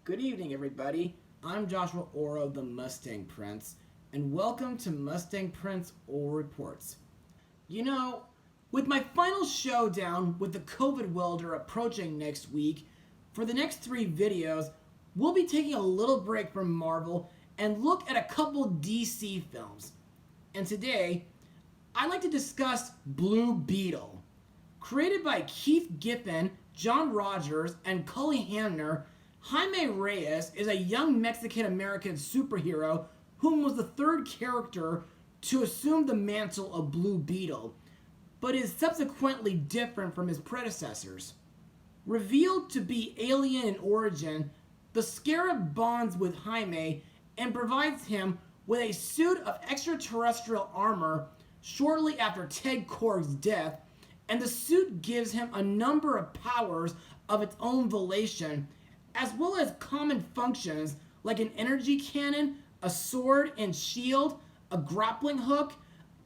Good evening, everybody. I'm Joshua Orro, the Mustang Prince, and welcome to Mustang Prince Orro Reports. You know, with my final showdown with the COVID welder approaching next week, for the next 3 videos, we'll be taking a little break from Marvel and look at a couple DC films. And today, I'd like to discuss Blue Beetle. Created by Keith Giffen, John Rogers, and Cully Hamner, Jaime Reyes is a young Mexican-American superhero whom was the 3rd character to assume the mantle of Blue Beetle, but is subsequently different from his predecessors. Revealed to be alien in origin, the scarab bonds with Jaime and provides him with a suit of extraterrestrial armor shortly after Ted Kord's death, and the suit gives him a number of powers of its own volition, as well as common functions like an energy cannon, a sword and shield, a grappling hook,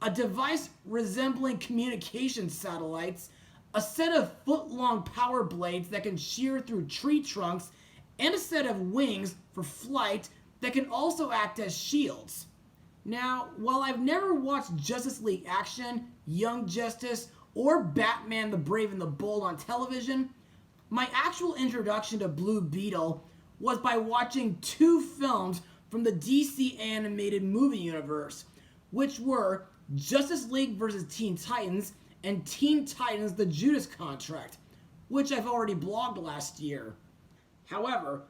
a device resembling communication satellites, a set of foot-long power blades that can shear through tree trunks, and a set of wings for flight that can also act as shields. Now, while I've never watched Justice League Action, Young Justice, or Batman the Brave and the Bold on television, my actual introduction to Blue Beetle was by watching 2 films from the DC animated movie universe, which were Justice League vs. Teen Titans and Teen Titans The Judas Contract, which I've already blogged last year. However,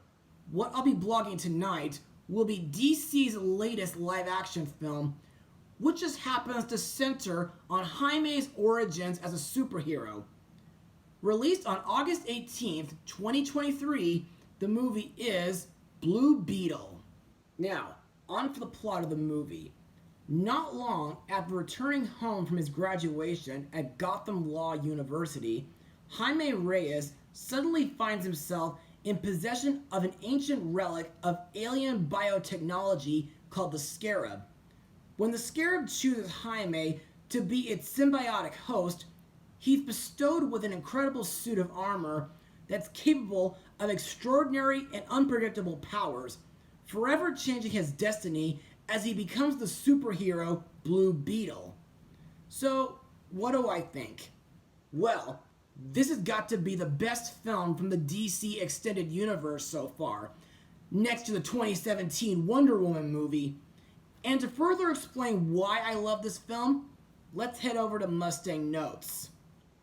what I'll be blogging tonight will be DC's latest live-action film, which just happens to center on Jaime's origins as a superhero. Released on August 18th, 2023, the movie is Blue Beetle. Now, on for the plot of the movie. Not long after returning home from his graduation at Gotham Law University, Jaime Reyes suddenly finds himself in possession of an ancient relic of alien biotechnology called the scarab. When the scarab chooses Jaime to be its symbiotic host, he's bestowed with an incredible suit of armor that's capable of extraordinary and unpredictable powers, forever changing his destiny as he becomes the superhero Blue Beetle. So, what do I think? Well, this has got to be the best film from the DC Extended Universe so far, next to the 2017 Wonder Woman movie. And to further explain why I love this film, let's head over to Mustang Notes.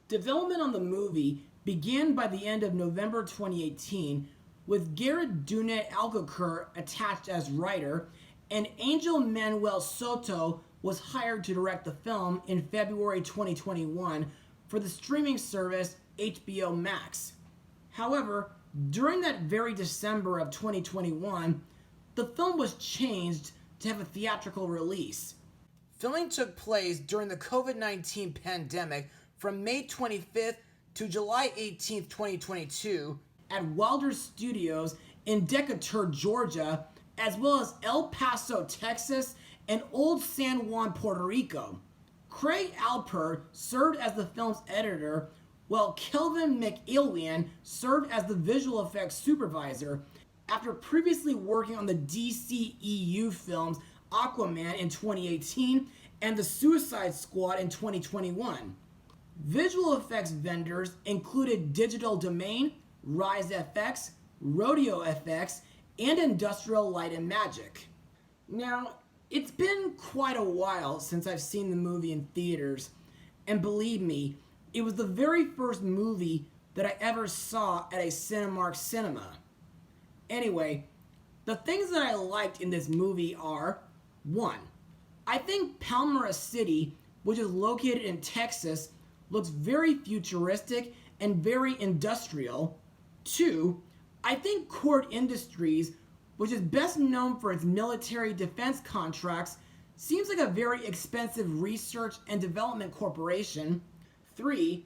Development on the movie began by the end of November 2018, with Garrett Dune Alcocer attached as writer, and Angel Manuel Soto was hired to direct the film in February 2021 for the streaming service HBO Max. However, during that very December of 2021, the film was changed to have a theatrical release. Filming took place during the COVID-19 pandemic from May 25th to July 18th, 2022 at Wilder Studios in Decatur, Georgia, as well as El Paso, Texas, and Old San Juan, Puerto Rico. Craig Alpert served as the film's editor, while Kelvin McIlwain served as the visual effects supervisor after previously working on the DCEU films Aquaman in 2018 and The Suicide Squad in 2021. Visual effects vendors included Digital Domain, Rise FX, Rodeo FX, and Industrial Light and Magic. Now, it's been quite a while since I've seen the movie in theaters, and believe me, it was the very first movie that I ever saw at a Cinemark cinema. Anyway, the things that I liked in this movie are: 1. I think Palmyra City, which is located in Texas, looks very futuristic and very industrial. 2. I think Kord Industries, which is best known for its military defense contracts, seems like a very expensive research and development corporation. 3.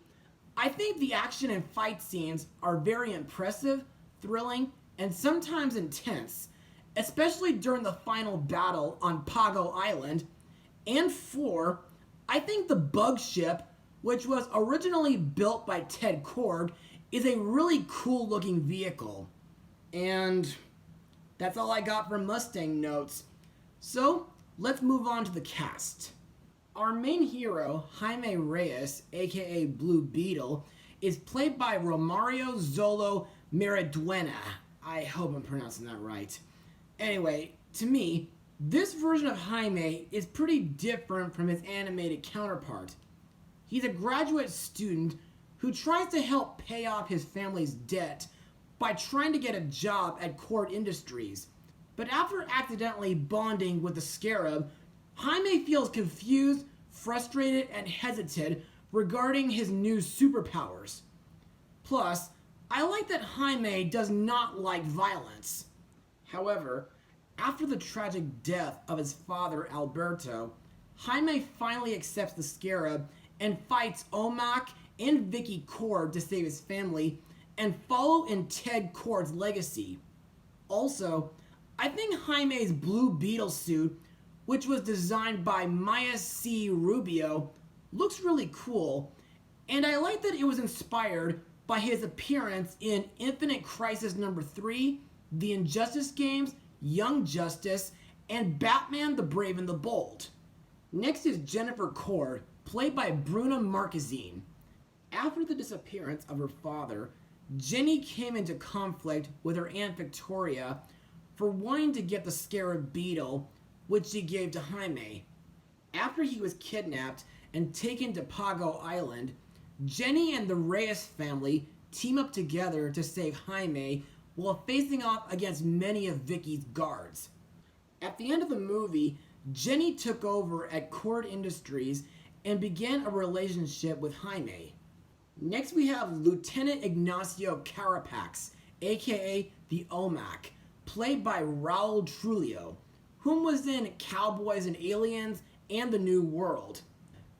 I think the action and fight scenes are very impressive, thrilling, and sometimes intense, especially during the final battle on Pago Island. And 4. I think the bug ship, which was originally built by Ted Kord, is a really cool looking vehicle. And That's all I got for Mustang notes. So, let's move on to the cast. Our main hero, Jaime Reyes, aka Blue Beetle, is played by Romario Zolo Miraduena. I hope I'm pronouncing that right. Anyway, to me, this version of Jaime is pretty different from his animated counterpart. He's a graduate student who tries to help pay off his family's debt by trying to get a job at Cord Industries. But after accidentally bonding with the scarab, Jaime feels confused, frustrated, and hesitant regarding his new superpowers. Plus, I like that Jaime does not like violence. However, after the tragic death of his father Alberto, Jaime finally accepts the scarab and fights Omak and Vicky Cord to save his family and follow in Ted Cord's legacy. Also, I think Jaime's Blue Beetle suit, which was designed by Maya C. Rubio, looks really cool, and I like that it was inspired by his appearance in Infinite Crisis number 3, The Injustice Games, Young Justice, and Batman the Brave and the Bold. Next is Jennifer Cord, played by Bruna Marquezine. After the disappearance of her father, Jenny came into conflict with her Aunt Victoria for wanting to get the scarab beetle, which she gave to Jaime. After he was kidnapped and taken to Pago Island, Jenny and the Reyes family team up together to save Jaime while facing off against many of Vicky's guards. At the end of the movie, Jenny took over at Cord Industries and began a relationship with Jaime. Next we have Lieutenant Ignacio Carapax, aka the Omak, played by Raul Trujillo, whom was in Cowboys and Aliens and The New World.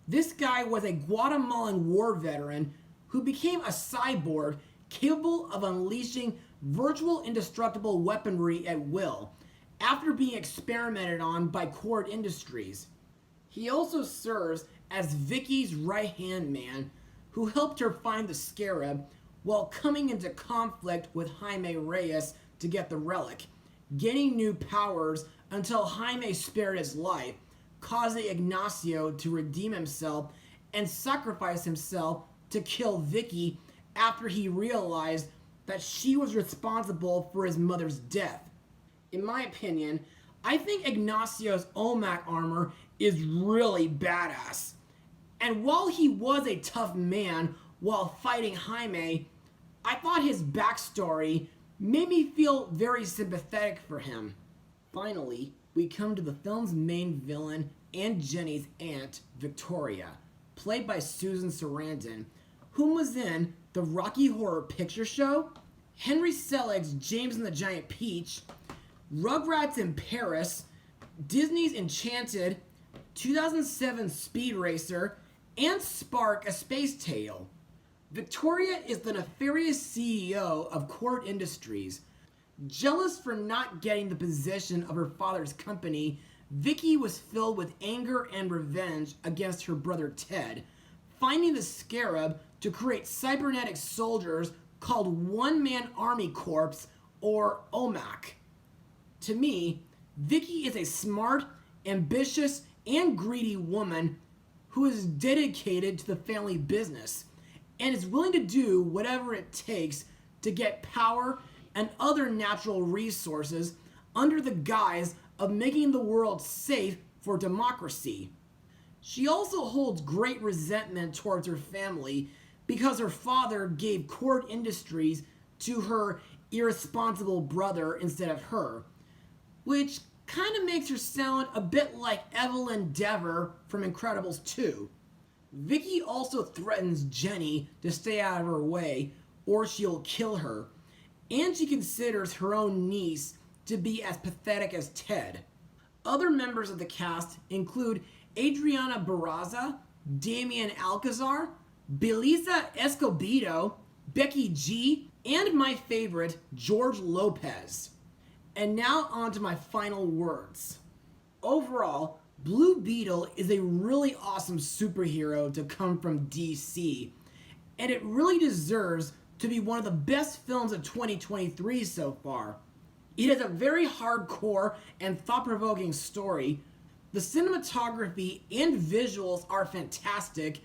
This guy was a Guatemalan war veteran who became a cyborg capable of unleashing virtual indestructible weaponry at will after being experimented on by Cord Industries. He also serves as Vicky's right-hand man who helped her find the scarab while coming into conflict with Jaime Reyes to get the relic, gaining new powers until Jaime spared his life, causing Ignacio to redeem himself and sacrifice himself to kill Vicky after he realized that she was responsible for his mother's death. In my opinion, I think Ignacio's Omak armor is really badass. And while he was a tough man while fighting Jaime, I thought his backstory made me feel very sympathetic for him. Finally, we come to the film's main villain and Jenny's aunt, Victoria, played by Susan Sarandon, whom was in the Rocky Horror Picture Show, Henry Selick's James and the Giant Peach, Rugrats in Paris, Disney's Enchanted, 2007 Speed Racer, and Spark: A Space Tale. Victoria is the nefarious CEO of Cord Industries. Jealous for not getting the position of her father's company, Vicky was filled with anger and revenge against her brother Ted, finding the scarab to create cybernetic soldiers called One Man Army Corps, or OMAC. To me, Vicky is a smart, ambitious, and greedy woman who is dedicated to the family business and is willing to do whatever it takes to get power and other natural resources under the guise of making the world safe for democracy. She also holds great resentment towards her family because her father gave Cord Industries to her irresponsible brother instead of her, which kind of makes her sound a bit like Evelyn Dever from Incredibles 2. Vicky also threatens Jenny to stay out of her way or she'll kill her, and she considers her own niece to be as pathetic as Ted. Other members of the cast include Adriana Barraza, Damian Alcazar, Belisa Escobedo, Becky G, and my favorite, George Lopez. And now on to my final words. Overall, Blue Beetle is a really awesome superhero to come from DC, and it really deserves to be one of the best films of 2023 so far. It has a very hardcore and thought-provoking story. The cinematography and visuals are fantastic.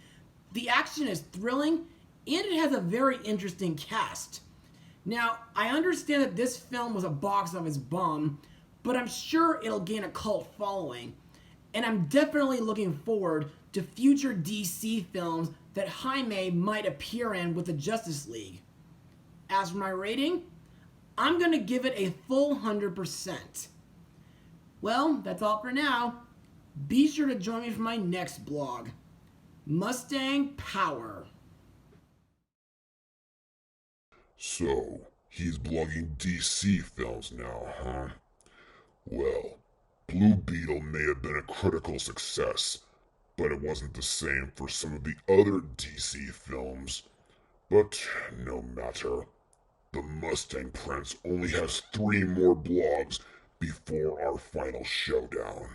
The action is thrilling, and it has a very interesting cast. Now, I understand that this film was a box office bomb, but I'm sure it'll gain a cult following. And I'm definitely looking forward to future DC films that Jaime might appear in with the Justice League. As for my rating, I'm going to give it a full 100%. Well, that's all for now. Be sure to join me for my next blog, Mustang Power. So, he's blogging DC films now, huh? Well, Blue Beetle may have been a critical success, but it wasn't the same for some of the other DC films. But no matter. The Mustang Prince only has 3 more blogs before our final showdown.